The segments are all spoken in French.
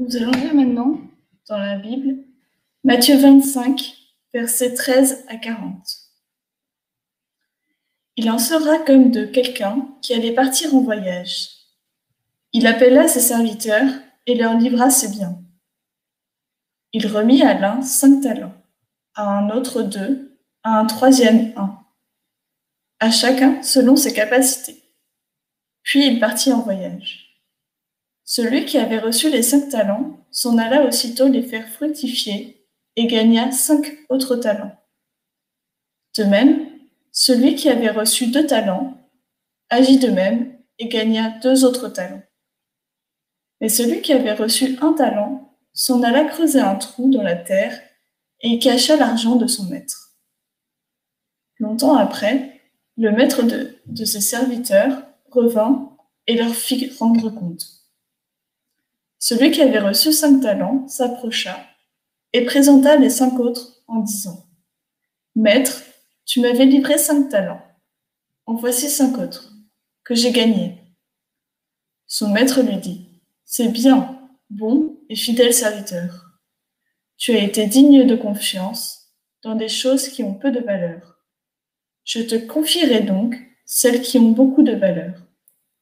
Nous allons lire maintenant, dans la Bible, Matthieu 25, versets 13 à 40. Il en sera comme de quelqu'un qui allait partir en voyage. Il appela ses serviteurs et leur livra ses biens. Il remit à l'un 5 talents, à un autre 2, à un troisième 1, à chacun selon ses capacités. Puis il partit en voyage. Celui qui avait reçu les 5 talents s'en alla aussitôt les faire fructifier et gagna 5 autres talents. De même, celui qui avait reçu 2 talents agit de même et gagna 2 autres talents. Mais celui qui avait reçu 1 talent s'en alla creuser un trou dans la terre et y cacha l'argent de son maître. Longtemps après, le maître de ses serviteurs revint et leur fit rendre compte. Celui qui avait reçu 5 talents s'approcha et présenta les 5 autres en disant : « Maître, tu m'avais livré 5 talents. En voici 5 autres, que j'ai gagnés. » Son maître lui dit : « C'est bien, bon et fidèle serviteur. Tu as été digne de confiance dans des choses qui ont peu de valeur. Je te confierai donc celles qui ont beaucoup de valeur.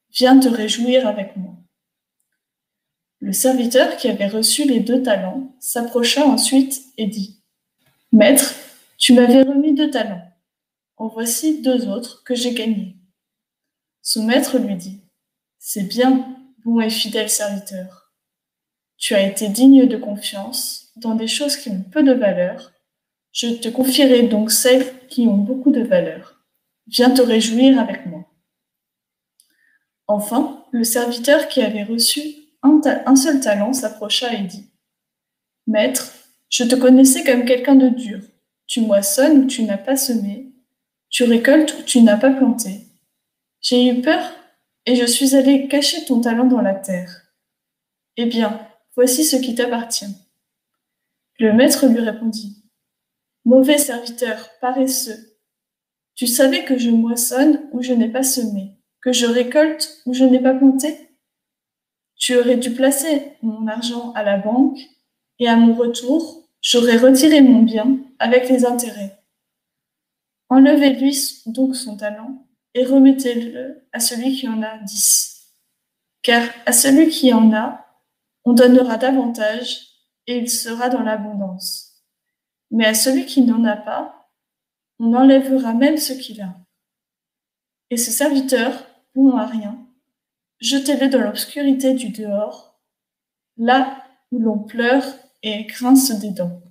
Viens te réjouir avec moi. » Le serviteur qui avait reçu les 2 talents s'approcha ensuite et dit : « Maître, tu m'avais remis 2 talents. En voici 2 autres que j'ai gagnés. » Son maître lui dit : « C'est bien, bon et fidèle serviteur. Tu as été digne de confiance dans des choses qui ont peu de valeur. Je te confierai donc celles qui ont beaucoup de valeur. Viens te réjouir avec moi. » Enfin, le serviteur qui avait reçu un seul talent s'approcha et dit : « Maître, je te connaissais comme quelqu'un de dur. Tu moissonnes où tu n'as pas semé, tu récoltes où tu n'as pas planté. J'ai eu peur et je suis allé cacher ton talent dans la terre. Eh bien, voici ce qui t'appartient. » Le maître lui répondit : « Mauvais serviteur, paresseux, tu savais que je moissonne où je n'ai pas semé, que je récolte où je n'ai pas planté ? Tu aurais dû placer mon argent à la banque, et à mon retour, j'aurais retiré mon bien avec les intérêts. Enlevez-lui donc son talent et remettez-le à celui qui en a 10. Car à celui qui en a, on donnera davantage et il sera dans l'abondance. Mais à celui qui n'en a pas, on enlèvera même ce qu'il a. Et ce serviteur, bon à rien, jetez-le dans l'obscurité du dehors, là où l'on pleure et grince des dents. »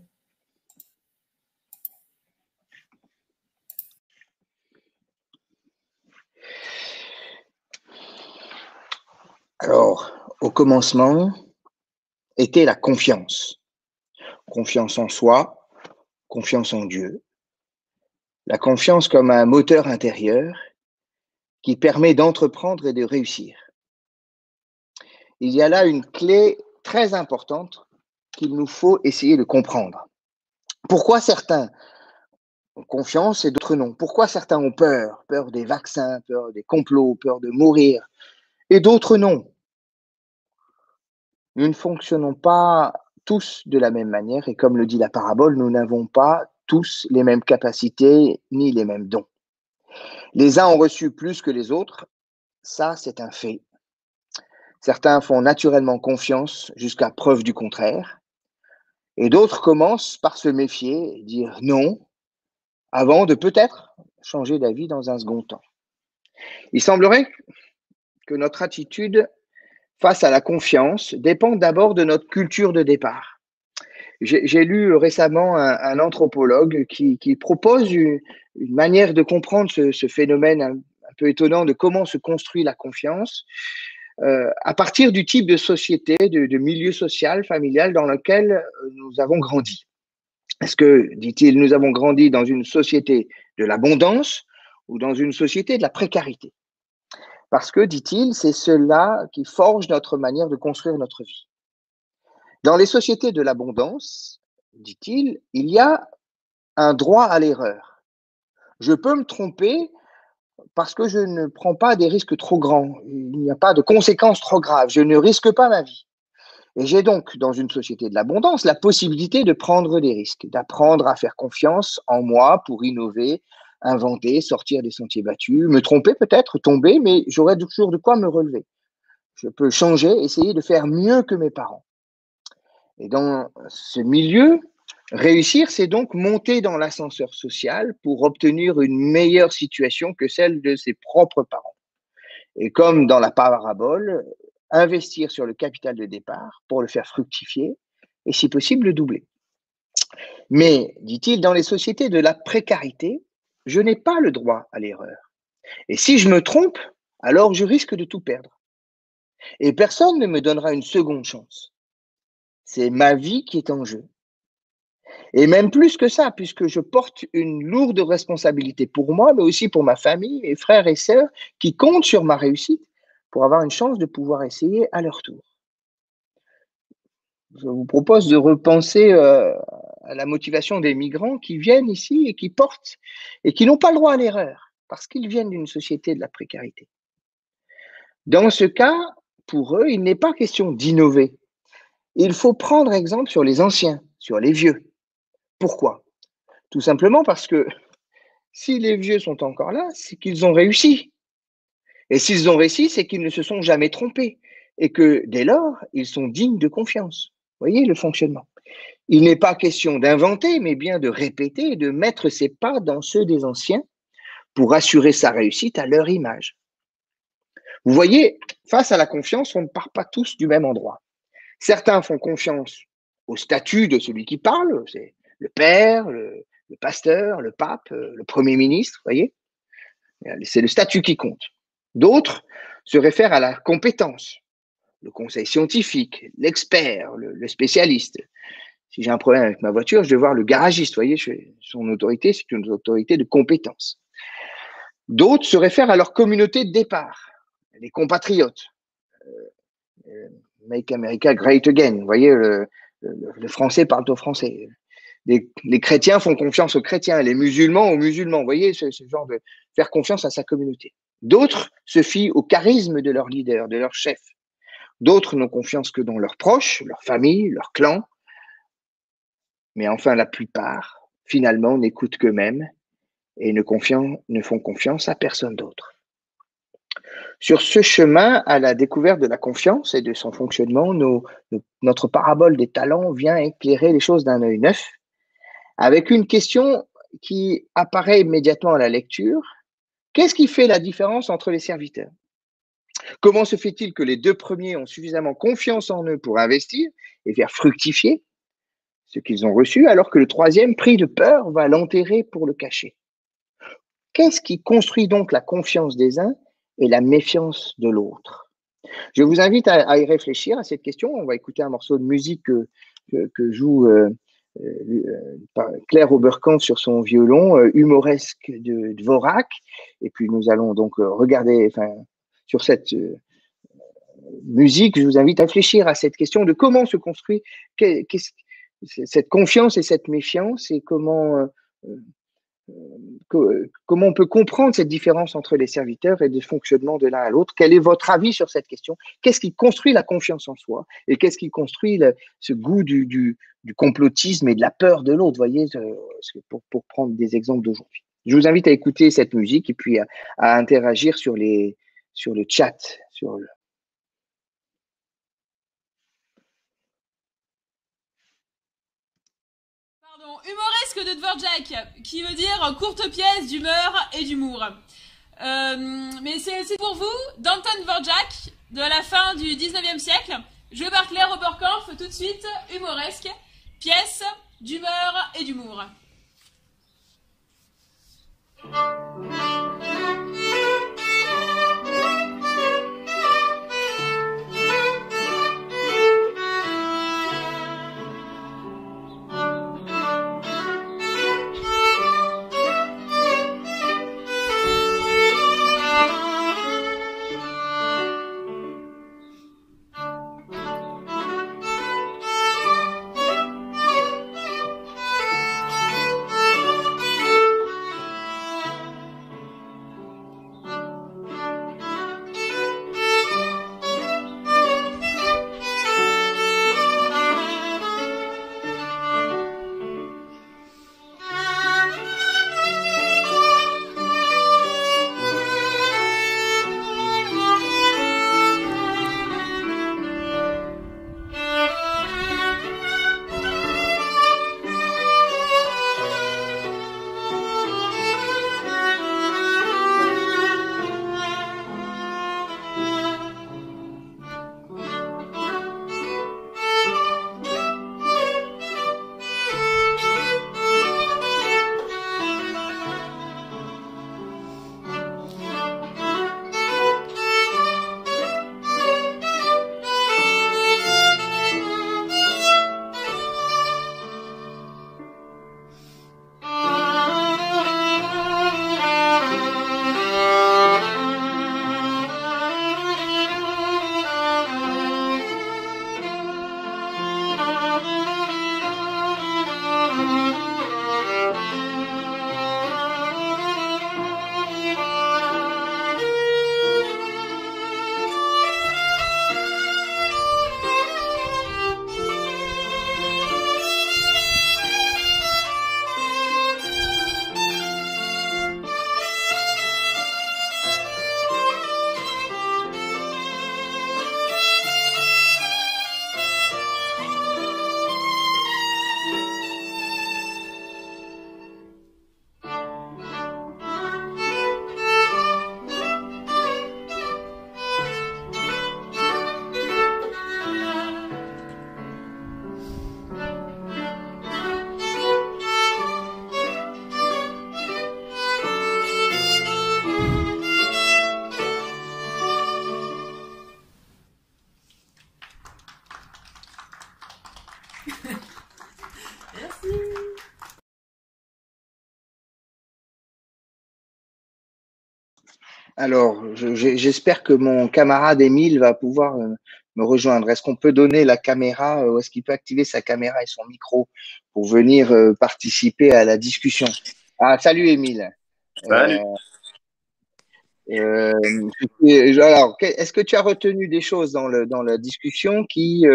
Alors, au commencement était la confiance. Confiance en soi, confiance en Dieu. La confiance comme un moteur intérieur qui permet d'entreprendre et de réussir. Il y a là une clé très importante qu'il nous faut essayer de comprendre. Pourquoi certains ont confiance et d'autres non? Pourquoi certains ont peur? Peur des vaccins, peur des complots, peur de mourir, et d'autres non? Nous ne fonctionnons pas tous de la même manière et comme le dit la parabole, nous n'avons pas tous les mêmes capacités ni les mêmes dons. Les uns ont reçu plus que les autres, ça c'est un fait. Certains font naturellement confiance jusqu'à preuve du contraire et d'autres commencent par se méfier et dire non avant de peut-être changer d'avis dans un second temps. Il semblerait que notre attitude face à la confiance dépend d'abord de notre culture de départ. J'ai lu récemment un anthropologue qui propose une manière de comprendre ce phénomène un peu étonnant de comment se construit la confiance à partir du type de société, de milieu social, familial dans lequel nous avons grandi. Est-ce que, dit-il, nous avons grandi dans une société de l'abondance ou dans une société de la précarité? Parce que, dit-il, c'est cela qui forge notre manière de construire notre vie. Dans les sociétés de l'abondance, dit-il, il y a un droit à l'erreur. Je peux me tromper parce que je ne prends pas des risques trop grands. Il n'y a pas de conséquences trop graves. Je ne risque pas ma vie. Et j'ai donc, dans une société de l'abondance, la possibilité de prendre des risques, d'apprendre à faire confiance en moi pour innover, inventer, sortir des sentiers battus, me tromper peut-être, tomber, mais j'aurai toujours de quoi me relever. Je peux changer, essayer de faire mieux que mes parents. Et dans ce milieu, réussir, c'est donc monter dans l'ascenseur social pour obtenir une meilleure situation que celle de ses propres parents. Et comme dans la parabole, investir sur le capital de départ pour le faire fructifier et si possible le doubler. Mais, dit-il, dans les sociétés de la précarité, je n'ai pas le droit à l'erreur. Et si je me trompe, alors je risque de tout perdre. Et personne ne me donnera une seconde chance. C'est ma vie qui est en jeu. Et même plus que ça, puisque je porte une lourde responsabilité pour moi, mais aussi pour ma famille, mes frères et sœurs, qui comptent sur ma réussite pour avoir une chance de pouvoir essayer à leur tour. Je vous propose de repenser à la motivation des migrants qui viennent ici et qui portent et qui n'ont pas le droit à l'erreur parce qu'ils viennent d'une société de la précarité. Dans ce cas, pour eux, il n'est pas question d'innover. Il faut prendre exemple sur les anciens, sur les vieux. Pourquoi? Tout simplement parce que si les vieux sont encore là, c'est qu'ils ont réussi. Et s'ils ont réussi, c'est qu'ils ne se sont jamais trompés et que dès lors, ils sont dignes de confiance. Vous voyez le fonctionnement. Il n'est pas question d'inventer, mais bien de répéter et de mettre ses pas dans ceux des anciens pour assurer sa réussite à leur image. Vous voyez, face à la confiance, on ne part pas tous du même endroit. Certains font confiance au statut de celui qui parle, c'est le père, le pasteur, le pape, le premier ministre, vous voyez. C'est le statut qui compte. D'autres se réfèrent à la compétence, le conseil scientifique, l'expert, le spécialiste. Si j'ai un problème avec ma voiture, je vais voir le garagiste. Vous voyez, son autorité, c'est une autorité de compétence. D'autres se réfèrent à leur communauté de départ, les compatriotes. Make America Great Again. Vous voyez, le français parle au français. Les chrétiens font confiance aux chrétiens, les musulmans aux musulmans. Vous voyez, ce genre de faire confiance à sa communauté. D'autres se fient au charisme de leur leader, de leur chef. D'autres n'ont confiance que dans leurs proches, leur famille, leur clan. Mais enfin, la plupart, finalement, n'écoutent qu'eux-mêmes et ne font confiance à personne d'autre. Sur ce chemin à la découverte de la confiance et de son fonctionnement, notre parabole des talents vient éclairer les choses d'un œil neuf, avec une question qui apparaît immédiatement à la lecture. Qu'est-ce qui fait la différence entre les serviteurs? Comment se fait-il que les deux premiers ont suffisamment confiance en eux pour investir et faire fructifier ce qu'ils ont reçu, alors que le troisième, pris de peur, va l'enterrer pour le cacher? Qu'est-ce qui construit donc la confiance des uns et la méfiance de l'autre? Je vous invite à y réfléchir à cette question. On va écouter un morceau de musique que joue Claire Oberkampf sur son violon, humoresque de Dvorak. Et puis nous allons donc regarder sur cette musique. Je vous invite à réfléchir à cette question de comment se construit cette confiance et cette méfiance et comment on peut comprendre cette différence entre les serviteurs et le fonctionnement de l'un à l'autre. Quel est votre avis sur cette question? Qu'est-ce qui construit la confiance en soi? Et qu'est-ce qui construit ce goût du complotisme et de la peur de l'autre? Voyez, pour prendre des exemples d'aujourd'hui. Je vous invite à écouter cette musique et puis à interagir sur le chat. Humoresque de Dvorak, qui veut dire courte pièce d'humeur et d'humour. Mais c'est aussi pour vous, d'Anton Dvorak, de la fin du 19e siècle, joué par Claire Oberkampf, tout de suite, humoresque, pièce d'humeur et d'humour. Alors, j'espère que mon camarade Émile va pouvoir me rejoindre. Est-ce qu'on peut donner la caméra, ou est-ce qu'il peut activer sa caméra et son micro pour venir participer à la discussion? Ah, salut Émile. Salut. Alors, est-ce que tu as retenu des choses dans la discussion qui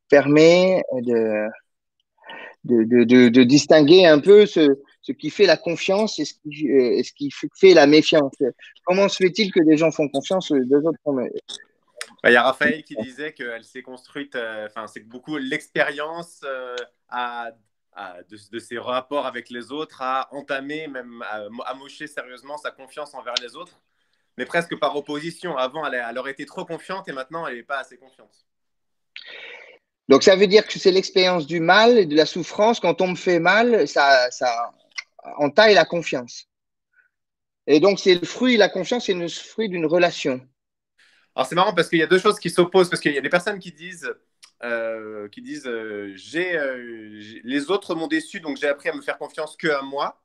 permet de distinguer un peu ce qui fait la confiance et ce qui fait la méfiance? Comment se fait-il que des gens font confiance et deux autres font méfiance? Il y a Raphaël qui disait qu'elle s'est construite, c'est beaucoup l'expérience de ses rapports avec les autres a entamé, même amoché sérieusement sa confiance envers les autres, mais presque par opposition. Avant, elle aurait été trop confiante et maintenant, elle n'est pas assez confiante. Donc, ça veut dire que c'est l'expérience du mal et de la souffrance. Quand on me fait mal, ça entaille la confiance. Et donc, c'est le fruit, la confiance, c'est le fruit d'une relation. Alors, c'est marrant parce qu'il y a deux choses qui s'opposent. Parce qu'il y a des personnes qui disent les autres m'ont déçu, donc j'ai appris à me faire confiance que à moi.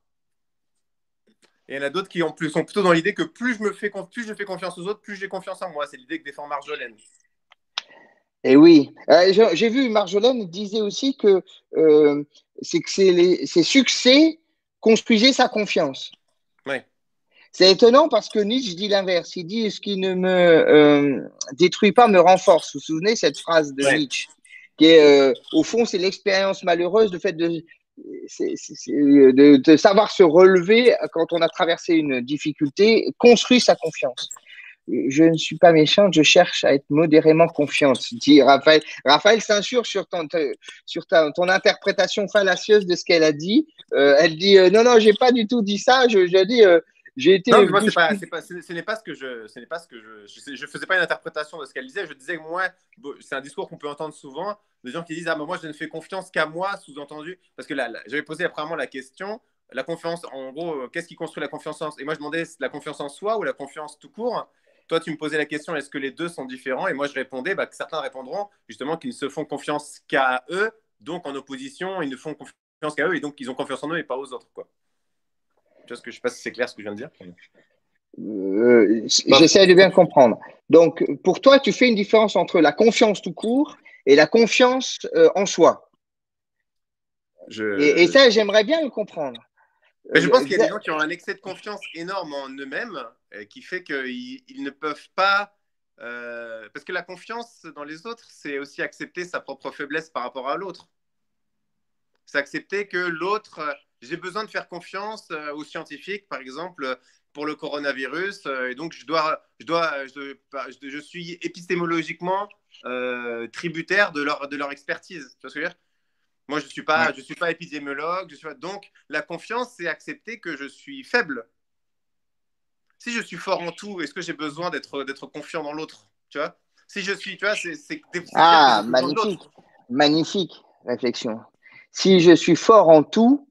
Et il y en a d'autres qui sont plutôt dans l'idée que plus je fais confiance aux autres, plus j'ai confiance en moi. C'est l'idée que défend Marjolaine. Et oui, j'ai vu Marjolaine disait aussi que ses succès construisaient sa confiance. Ouais. C'est étonnant parce que Nietzsche dit l'inverse. Il dit ce qui ne me détruit pas me renforce. Vous vous souvenez cette phrase de Nietzsche qui est au fond c'est l'expérience malheureuse, le fait de savoir se relever quand on a traversé une difficulté, construit sa confiance. Je ne suis pas méchante, je cherche à être modérément confiante, dit Raphaël. Raphaël s'insurge sur ton interprétation fallacieuse de ce qu'elle a dit. Elle dit non, j'ai pas du tout dit ça. J'ai dit j'ai été. Non, mais moi, ce n'est pas ce que je faisais pas une interprétation de ce qu'elle disait. Je disais que moi, c'est un discours qu'on peut entendre souvent, des gens qui disent moi je ne fais confiance qu'à moi, sous-entendu, parce que là j'avais posé apparemment la question, la confiance, en gros, qu'est-ce qui construit la confiance et moi je demandais la confiance en soi ou la confiance tout court. Toi, tu me posais la question, est-ce que les deux sont différents? Et moi, je répondais que certains répondront justement qu'ils ne se font confiance qu'à eux, donc en opposition, ils ne font confiance qu'à eux, et donc ils ont confiance en eux et pas aux autres, quoi. Je ne sais pas si c'est clair ce que je viens de dire. J'essaie de bien comprendre. Donc, pour toi, tu fais une différence entre la confiance tout court et la confiance en soi. Et ça, j'aimerais bien le comprendre. Mais je pense qu'il y a des gens qui ont un excès de confiance énorme en eux-mêmes qui fait qu'ils ne peuvent pas… parce que la confiance dans les autres, c'est aussi accepter sa propre faiblesse par rapport à l'autre. C'est accepter que l'autre… j'ai besoin de faire confiance aux scientifiques, par exemple, pour le coronavirus, et donc je suis épistémologiquement tributaire de leur expertise. Tu vois ce que je veux dire? Moi, je ne suis pas épidémiologue. Donc, la confiance, c'est accepter que je suis faible. Si je suis fort en tout, est-ce que j'ai besoin d'être confiant dans l'autre? Tu vois? Si je suis, tu vois, c'est magnifique, magnifique réflexion. Si je suis fort en tout,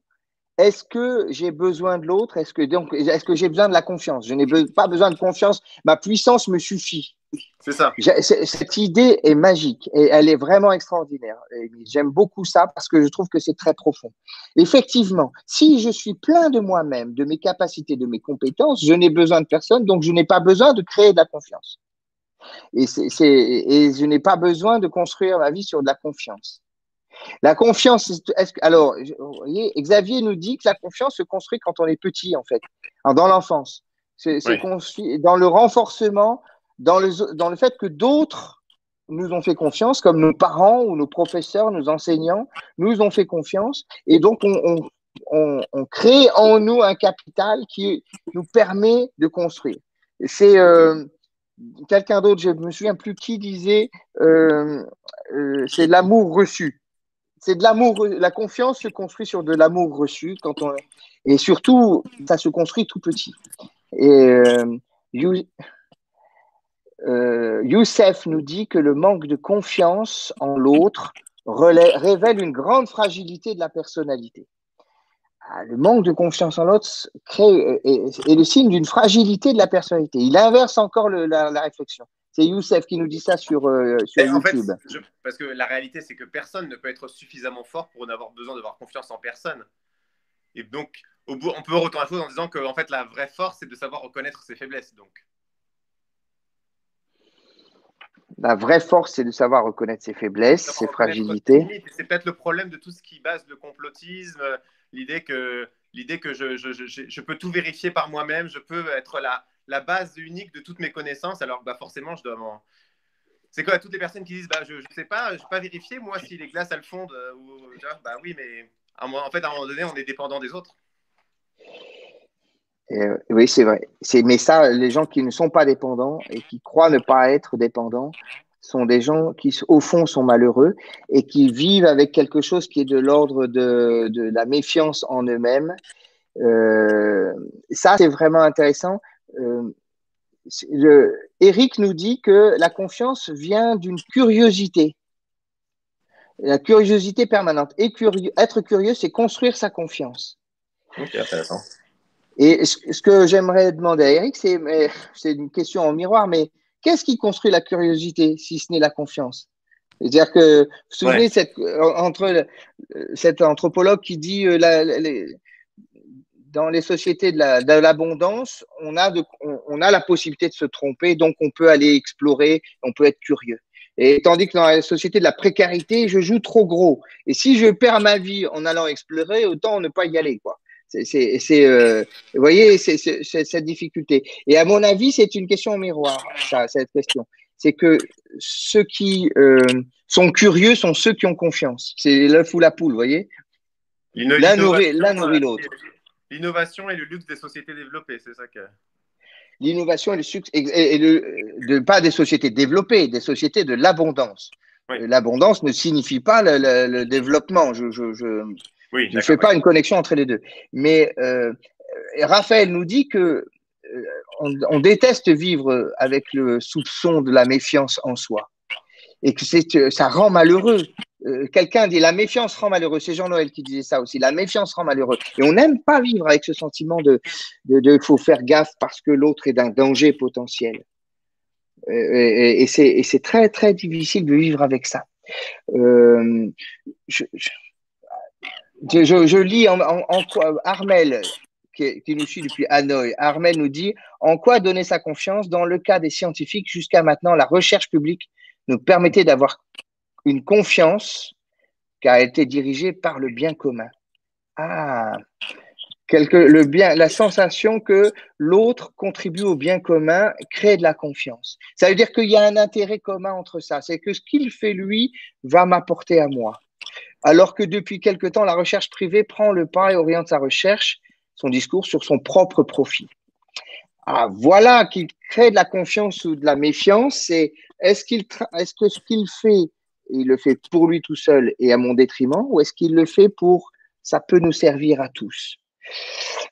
est-ce que j'ai besoin de l'autre? Est-ce que j'ai besoin de la confiance? Je n'ai pas besoin de confiance. Ma puissance me suffit. C'est ça. Cette idée est magique et elle est vraiment extraordinaire. J'aime beaucoup ça parce que je trouve que c'est très profond. Effectivement, si je suis plein de moi-même, de mes capacités, de mes compétences, je n'ai besoin de personne, donc je n'ai pas besoin de créer de la confiance. Et je n'ai pas besoin de construire ma vie sur de la confiance. La confiance, alors, vous voyez, Xavier nous dit que la confiance se construit quand on est petit, en fait, dans l'enfance. C'est construit dans le renforcement, dans le fait que d'autres nous ont fait confiance, comme nos parents ou nos professeurs, nos enseignants, nous ont fait confiance. Et donc, on crée en nous un capital qui nous permet de construire. C'est quelqu'un d'autre, je ne me souviens plus qui disait, c'est l'amour reçu. C'est de l'amour, la confiance se construit sur de l'amour reçu et surtout, ça se construit tout petit. Et Youssef nous dit que le manque de confiance en l'autre révèle une grande fragilité de la personnalité. Le manque de confiance en l'autre est le signe d'une fragilité de la personnalité. Il inverse encore la réflexion. C'est Youssef qui nous dit ça sur YouTube. En fait, parce que la réalité, c'est que personne ne peut être suffisamment fort pour n'avoir besoin d'avoir confiance en personne. Et donc, on peut retourner la chose en disant que en fait, la vraie force, c'est de savoir reconnaître ses faiblesses. Donc. La vraie force, c'est de savoir reconnaître ses faiblesses, ses fragilités. C'est peut-être le problème de tout ce qui base le complotisme, l'idée que je peux tout vérifier par moi-même, je peux être la base unique de toutes mes connaissances, alors que bah, forcément, je dois m'en... C'est quoi, toutes les personnes qui disent bah, je ne sais pas, je ne vais pas vérifier, moi, si les glaces, elles fondent, bah oui, mais en fait, à un moment donné, on est dépendant des autres. Oui, c'est vrai. Mais ça, les gens qui ne sont pas dépendants et qui croient ne pas être dépendants sont des gens qui, au fond, sont malheureux et qui vivent avec quelque chose qui est de l'ordre de la méfiance en eux-mêmes. Ça, c'est vraiment intéressant. Eric nous dit que la confiance vient d'une curiosité. La curiosité permanente. Et être curieux, c'est construire sa confiance. Ok, intéressant. Et ce que j'aimerais demander à Eric, c'est une question en miroir, mais qu'est-ce qui construit la curiosité si ce n'est la confiance? C'est-à-dire que, vous vous souvenez, cet anthropologue qui dit dans les sociétés de l'abondance, on a la possibilité de se tromper, donc on peut aller explorer, on peut être curieux. Et tandis que dans la société de la précarité, je joue trop gros. Et si je perds ma vie en allant explorer, autant ne pas y aller, quoi. Vous voyez, c'est cette difficulté. Et à mon avis, c'est une question en miroir, cette question. C'est que ceux qui sont curieux sont ceux qui ont confiance. C'est l'œuf ou la poule, vous voyez. L'un nourrit l'autre. L'innovation et le luxe des sociétés développées, c'est ça que... L'innovation et le succès, pas des sociétés développées, des sociétés de l'abondance. Oui. L'abondance ne signifie pas le développement. Je ne fais pas une connexion entre les deux. Mais Raphaël nous dit que on déteste vivre avec le soupçon de la méfiance en soi et que ça rend malheureux. Quelqu'un dit la méfiance rend malheureux. C'est Jean-Noël qui disait ça aussi. La méfiance rend malheureux. Et on n'aime pas vivre avec ce sentiment de faut faire gaffe parce que l'autre est d'un danger potentiel. Et c'est très, très difficile de vivre avec ça. Je lis Armel, qui nous suit depuis Hanoï. Armel nous dit en quoi donner sa confiance dans le cas des scientifiques jusqu'à maintenant, la recherche publique nous permettait d'avoir une confiance qui a été dirigée par le bien commun. La sensation que l'autre contribue au bien commun crée de la confiance. Ça veut dire qu'il y a un intérêt commun entre ça. C'est que ce qu'il fait lui va m'apporter à moi. Alors que depuis quelque temps, la recherche privée prend le pas et oriente sa recherche, son discours sur son propre profit. Voilà qui crée de la confiance ou de la méfiance. Est-ce que ce qu'il fait, il le fait pour lui tout seul et à mon détriment, ou est-ce qu'il le fait pour ça peut nous servir à tous?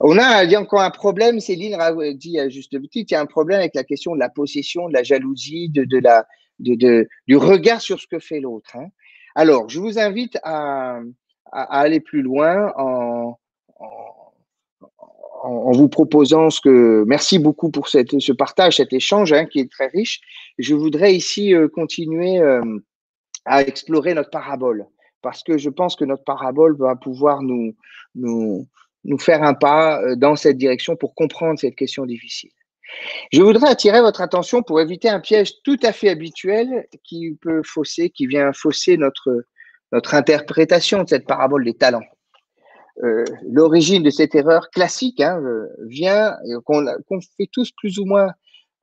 Il y a encore un problème, Céline dit à juste titre, il y a un problème avec la question de la possession, de la jalousie, du regard sur ce que fait l'autre. Hein. Alors, je vous invite à aller plus loin en vous proposant merci beaucoup pour ce partage, cet échange qui est très riche. Je voudrais ici continuer à explorer notre parabole, parce que je pense que notre parabole va pouvoir nous faire un pas dans cette direction pour comprendre cette question difficile. Je voudrais attirer votre attention pour éviter un piège tout à fait habituel qui vient fausser notre interprétation de cette parabole des talents. L'origine de cette erreur classique vient, qu'on fait tous plus ou moins,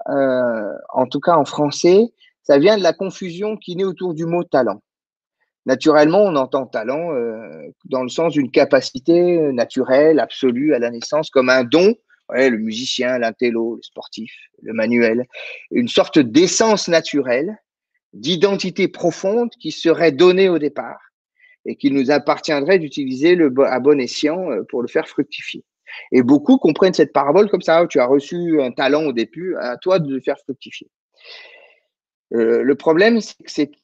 en tout cas en français, ça vient de la confusion qui naît autour du mot talent. Naturellement, on entend talent dans le sens d'une capacité naturelle, absolue à la naissance, comme un don, le musicien, l'intello, le sportif, le manuel, une sorte d'essence naturelle, d'identité profonde qui serait donnée au départ et qu'il nous appartiendrait d'utiliser à bon escient pour le faire fructifier. Et beaucoup comprennent cette parabole comme ça, tu as reçu un talent au début, à toi de le faire fructifier. Le problème, c'est que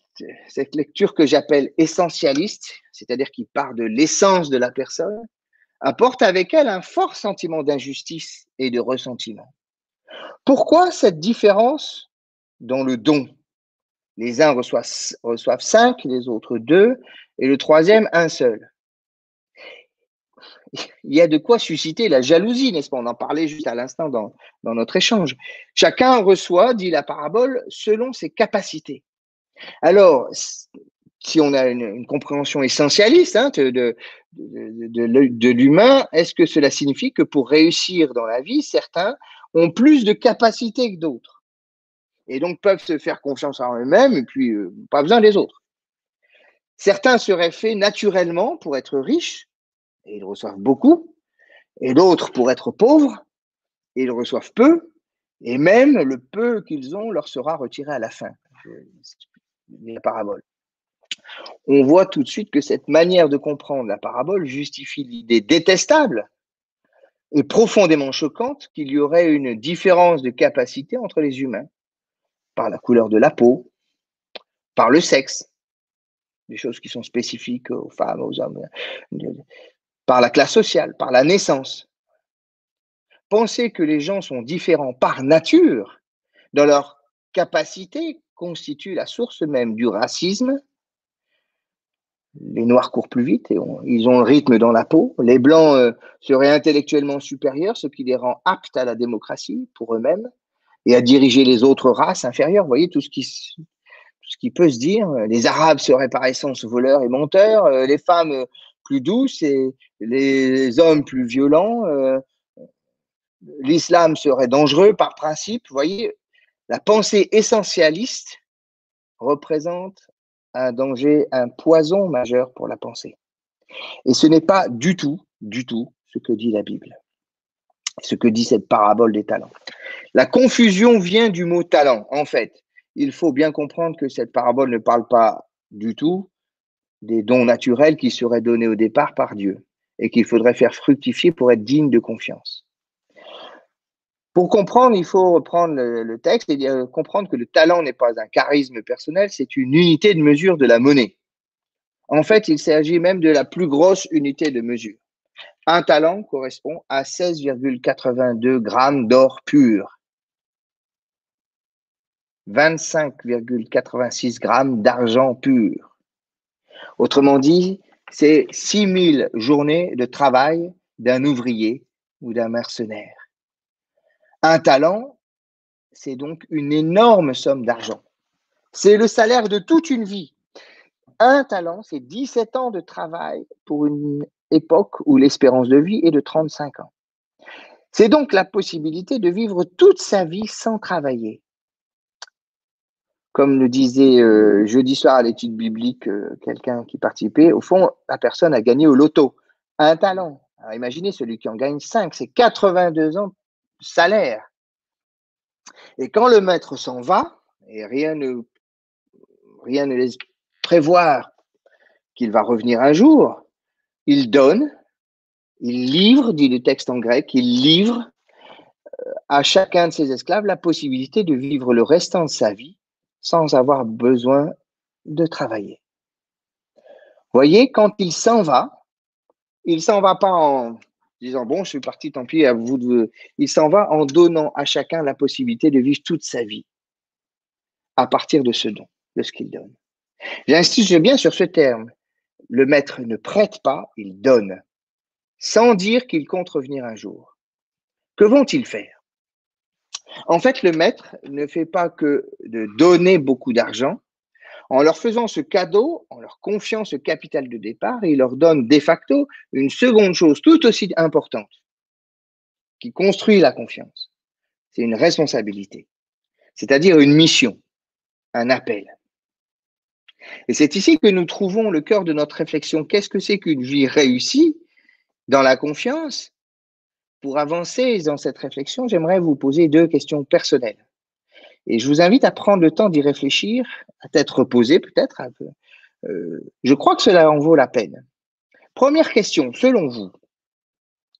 cette lecture que j'appelle essentialiste, c'est-à-dire qui part de l'essence de la personne, apporte avec elle un fort sentiment d'injustice et de ressentiment. Pourquoi cette différence dans le don? Les uns reçoivent 5, les autres 2, et le troisième, un seul. il y a de quoi susciter la jalousie, n'est-ce pas? On en parlait juste à l'instant dans notre échange. Chacun reçoit, dit la parabole, selon ses capacités. Alors, si on a une compréhension essentialiste de l'humain, est-ce que cela signifie que pour réussir dans la vie, certains ont plus de capacités que d'autres et donc peuvent se faire confiance en eux-mêmes et puis pas besoin des autres? Certains seraient faits naturellement pour être riches et ils reçoivent beaucoup, et d'autres pour être pauvres et ils reçoivent peu, et même le peu qu'ils ont leur sera retiré à la fin. La parabole. On voit tout de suite que cette manière de comprendre la parabole justifie l'idée détestable et profondément choquante qu'il y aurait une différence de capacité entre les humains, par la couleur de la peau, par le sexe, des choses qui sont spécifiques aux femmes, aux hommes, par la classe sociale, par la naissance. Penser que les gens sont différents par nature, dans leur capacité, constitue la source même du racisme. Les Noirs courent plus vite et ils ont le rythme dans la peau. Les Blancs seraient intellectuellement supérieurs, ce qui les rend aptes à la démocratie pour eux-mêmes et à diriger les autres races inférieures. Vous voyez tout ce qui peut se dire. Les Arabes seraient par essence voleurs et menteurs, les femmes plus douces et les hommes plus violents. L'islam serait dangereux par principe. Vous voyez, la pensée essentialiste représente un danger, un poison majeur pour la pensée. Et ce n'est pas du tout ce que dit la Bible, ce que dit cette parabole des talents. La confusion vient du mot talent. En fait, il faut bien comprendre que cette parabole ne parle pas du tout des dons naturels qui seraient donnés au départ par Dieu et qu'il faudrait faire fructifier pour être digne de confiance. Pour comprendre, il faut reprendre le texte et comprendre que le talent n'est pas un charisme personnel, c'est une unité de mesure de la monnaie. En fait, il s'agit même de la plus grosse unité de mesure. Un talent correspond à 16,82 grammes d'or pur, 25,86 grammes d'argent pur. Autrement dit, c'est 6000 journées de travail d'un ouvrier ou d'un mercenaire. Un talent, c'est donc une énorme somme d'argent. C'est le salaire de toute une vie. Un talent, c'est 17 ans de travail pour une époque où l'espérance de vie est de 35 ans. C'est donc la possibilité de vivre toute sa vie sans travailler. Comme le disait jeudi soir à l'étude biblique quelqu'un qui participait, au fond, la personne a gagné au loto un talent. Alors imaginez celui qui en gagne 5, c'est 82 ans de salaire. Et quand le maître s'en va, et rien ne laisse prévoir qu'il va revenir un jour, il donne, il livre, dit le texte en grec, il livre à chacun de ses esclaves la possibilité de vivre le restant de sa vie sans avoir besoin de travailler. Voyez, quand il s'en va pas en disant bon, je suis parti, tant pis, à vous de. Il s'en va en donnant à chacun la possibilité de vivre toute sa vie à partir de ce don, de ce qu'il donne. J'insiste bien sur ce terme. Le maître ne prête pas, il donne, sans dire qu'il compte revenir un jour. Que vont-ils faire? En fait, le maître ne fait pas que de donner beaucoup d'argent. En leur faisant ce cadeau, en leur confiant ce capital de départ, il leur donne de facto une seconde chose tout aussi importante qui construit la confiance. C'est une responsabilité, c'est-à-dire une mission, un appel. Et c'est ici que nous trouvons le cœur de notre réflexion. Qu'est-ce que c'est qu'une vie réussie dans la confiance? Pour avancer dans cette réflexion, j'aimerais vous poser 2 questions personnelles. Et je vous invite à prendre le temps d'y réfléchir, à tête reposée peut-être un peu. Je crois que cela en vaut la peine. Première question, selon vous,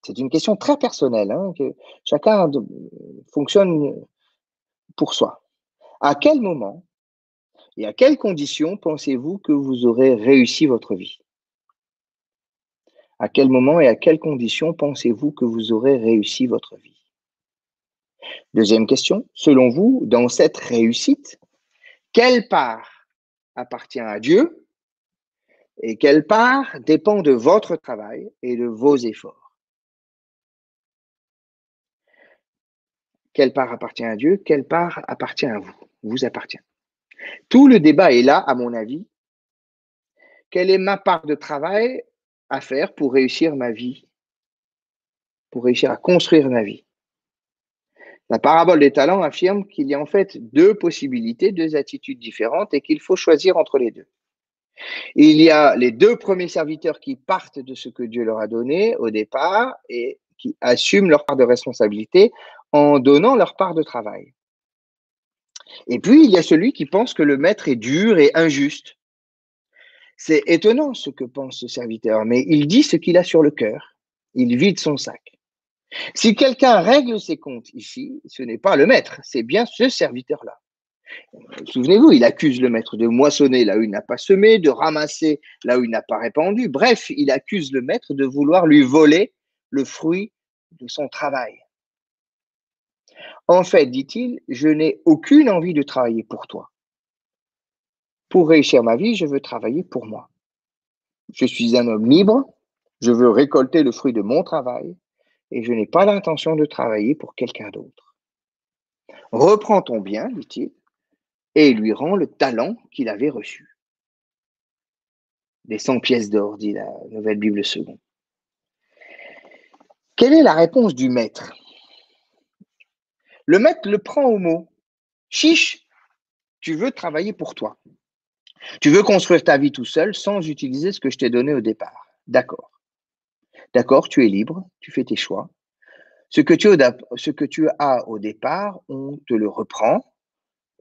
c'est une question très personnelle, que chacun fonctionne pour soi. À quel moment et à quelles conditions pensez-vous que vous aurez réussi votre vie? À quel moment et à quelles conditions pensez-vous que vous aurez réussi votre vie? Deuxième question, selon vous, dans cette réussite, quelle part appartient à Dieu Et quelle part dépend de votre travail et de vos efforts? Quelle part appartient à Dieu? Quelle part appartient à vous? Vous appartient. Tout le débat est là, à mon avis. Quelle est ma part de travail à faire pour réussir ma vie, pour réussir à construire ma vie? La parabole des talents affirme qu'il y a en fait deux possibilités, deux attitudes différentes et qu'il faut choisir entre les deux. Il y a les deux premiers serviteurs qui partent de ce que Dieu leur a donné au départ et qui assument leur part de responsabilité en donnant leur part de travail. Et puis, il y a celui qui pense que le maître est dur et injuste. C'est étonnant ce que pense ce serviteur, mais il dit ce qu'il a sur le cœur. Il vide son sac. Si quelqu'un règle ses comptes ici, ce n'est pas le maître, c'est bien ce serviteur-là. Souvenez-vous, il accuse le maître de moissonner là où il n'a pas semé, de ramasser là où il n'a pas répandu. Bref, il accuse le maître de vouloir lui voler le fruit de son travail. En fait, dit-il, je n'ai aucune envie de travailler pour toi. Pour réussir ma vie, je veux travailler pour moi. Je suis un homme libre, je veux récolter le fruit de mon travail et je n'ai pas l'intention de travailler pour quelqu'un d'autre. Reprends ton bien, dit-il, et lui rend le talent qu'il avait reçu. Des 100 pièces d'or, dit la Nouvelle Bible seconde. Quelle est la réponse du maître? Le maître le prend au mot. Chiche, tu veux travailler pour toi. Tu veux construire ta vie tout seul sans utiliser ce que je t'ai donné au départ. D'accord. D'accord, tu es libre, tu fais tes choix. Ce que tu as au départ, on te le reprend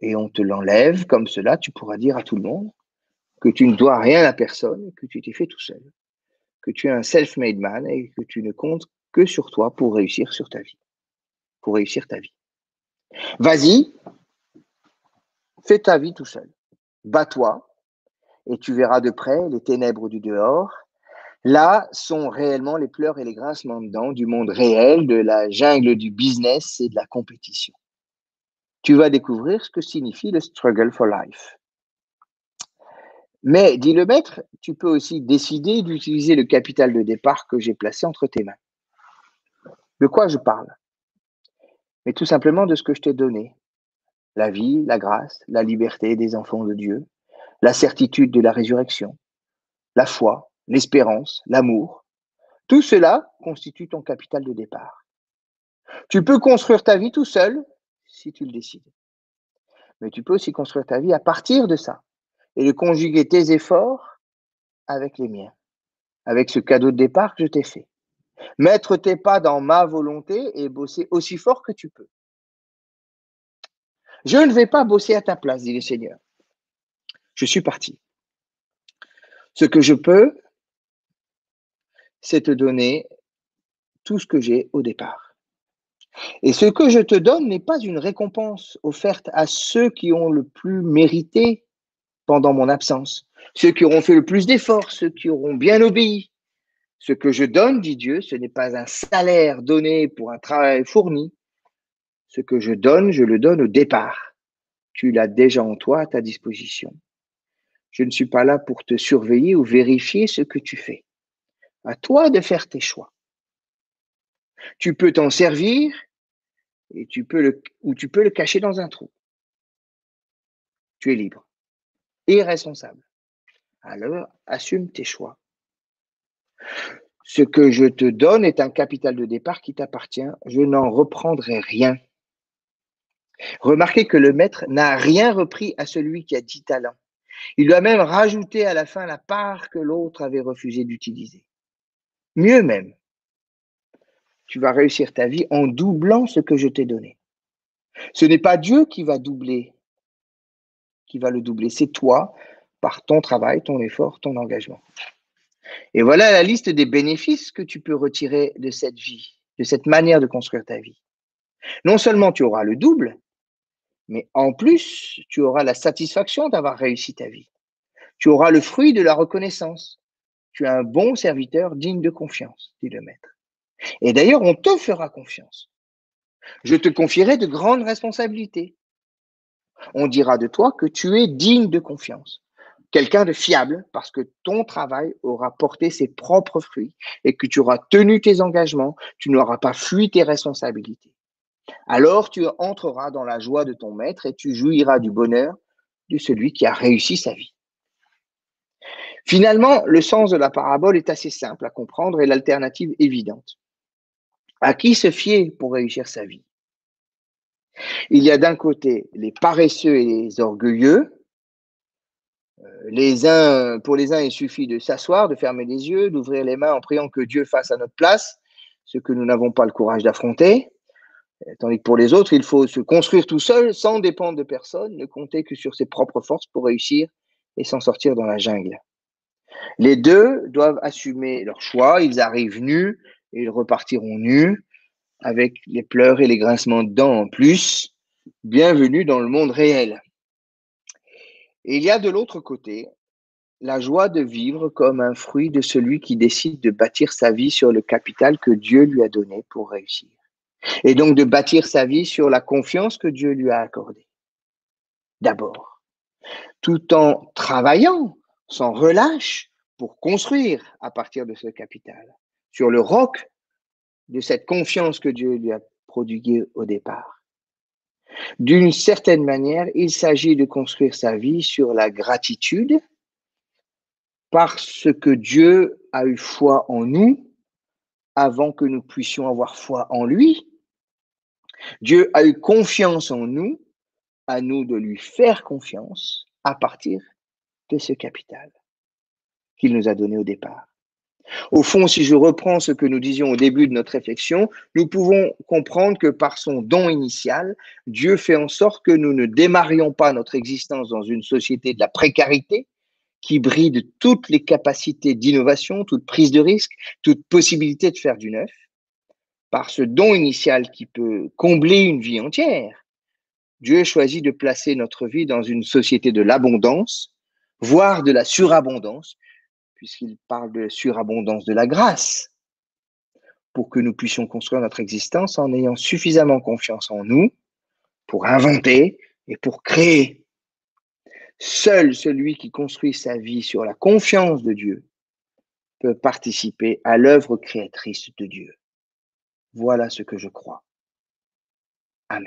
et on te l'enlève. Comme cela, tu pourras dire à tout le monde que tu ne dois rien à personne, que tu t'es fait tout seul, que tu es un self-made man et que tu ne comptes que sur toi pour réussir sur ta vie, pour réussir ta vie. Vas-y, fais ta vie tout seul. Bats-toi et tu verras de près les ténèbres du dehors. Là sont réellement les pleurs et les grincements de dents du monde réel, de la jungle du business et de la compétition. Tu vas découvrir ce que signifie le struggle for life. Mais, dit le maître, tu peux aussi décider d'utiliser le capital de départ que j'ai placé entre tes mains. De quoi je parle? Mais tout simplement de ce que je t'ai donné. La vie, la grâce, la liberté des enfants de Dieu, la certitude de la résurrection, la foi, l'espérance, l'amour. Tout cela constitue ton capital de départ. Tu peux construire ta vie tout seul, si tu le décides. Mais tu peux aussi construire ta vie à partir de ça et de conjuguer tes efforts avec les miens, avec ce cadeau de départ que je t'ai fait. Mettre tes pas dans ma volonté et bosser aussi fort que tu peux. Je ne vais pas bosser à ta place, dit le Seigneur. Je suis parti. Ce que je peux, c'est te donner tout ce que j'ai au départ. Et ce que je te donne n'est pas une récompense offerte à ceux qui ont le plus mérité pendant mon absence, ceux qui auront fait le plus d'efforts, ceux qui auront bien obéi. Ce que je donne, dit Dieu, ce n'est pas un salaire donné pour un travail fourni. Ce que je le donne au départ. Tu l'as déjà en toi à ta disposition. Je ne suis pas là pour te surveiller ou vérifier ce que tu fais. À toi de faire tes choix. Tu peux t'en servir et tu peux le cacher dans un trou. Tu es libre et responsable. Alors, assume tes choix. Ce que je te donne est un capital de départ qui t'appartient. Je n'en reprendrai rien. Remarquez que le maître n'a rien repris à celui qui a 10 talents. Il lui a même rajouté à la fin la part que l'autre avait refusé d'utiliser. Mieux même, tu vas réussir ta vie en doublant ce que je t'ai donné. Ce n'est pas Dieu qui va le doubler, c'est toi, par ton travail, ton effort, ton engagement. Et voilà la liste des bénéfices que tu peux retirer de cette vie, de cette manière de construire ta vie. Non seulement tu auras le double, mais en plus, tu auras la satisfaction d'avoir réussi ta vie. Tu auras le fruit de la reconnaissance. Tu es un bon serviteur digne de confiance, dit le maître. Et d'ailleurs, on te fera confiance. Je te confierai de grandes responsabilités. On dira de toi que tu es digne de confiance. quelqu'un de fiable parce que ton travail aura porté ses propres fruits et que tu auras tenu tes engagements, tu n'auras pas fui tes responsabilités. Alors tu entreras dans la joie de ton maître et tu jouiras du bonheur de celui qui a réussi sa vie. Finalement, le sens de la parabole est assez simple à comprendre et l'alternative évidente. À qui se fier pour réussir sa vie? Il y a d'un côté les paresseux et les orgueilleux. Pour les uns, il suffit de s'asseoir, de fermer les yeux, d'ouvrir les mains en priant que Dieu fasse à notre place ce que nous n'avons pas le courage d'affronter. Tandis que pour les autres, il faut se construire tout seul, sans dépendre de personne, ne compter que sur ses propres forces pour réussir et s'en sortir dans la jungle. Les deux doivent assumer leur choix, ils arrivent nus et ils repartiront nus, avec les pleurs et les grincements de dents en plus. Bienvenue dans le monde réel. Et il y a de l'autre côté la joie de vivre comme un fruit de celui qui décide de bâtir sa vie sur le capital que Dieu lui a donné pour réussir. Et donc de bâtir sa vie sur la confiance que Dieu lui a accordée. D'abord, tout en travaillant sans relâche pour construire à partir de ce capital, sur le roc de cette confiance que Dieu lui a prodiguée au départ. D'une certaine manière, il s'agit de construire sa vie sur la gratitude parce que Dieu a eu foi en nous avant que nous puissions avoir foi en lui. Dieu a eu confiance en nous, à nous de lui faire confiance à partir de ce capital qu'il nous a donné au départ. Au fond, si je reprends ce que nous disions au début de notre réflexion, nous pouvons comprendre que par son don initial, Dieu fait en sorte que nous ne démarrions pas notre existence dans une société de la précarité qui bride toutes les capacités d'innovation, toute prise de risque, toute possibilité de faire du neuf. Par ce don initial qui peut combler une vie entière, Dieu choisit de placer notre vie dans une société de l'abondance, voire de la surabondance, puisqu'il parle de surabondance de la grâce, pour que nous puissions construire notre existence en ayant suffisamment confiance en nous pour inventer et pour créer. Seul celui qui construit sa vie sur la confiance de Dieu peut participer à l'œuvre créatrice de Dieu. Voilà ce que je crois. Amen.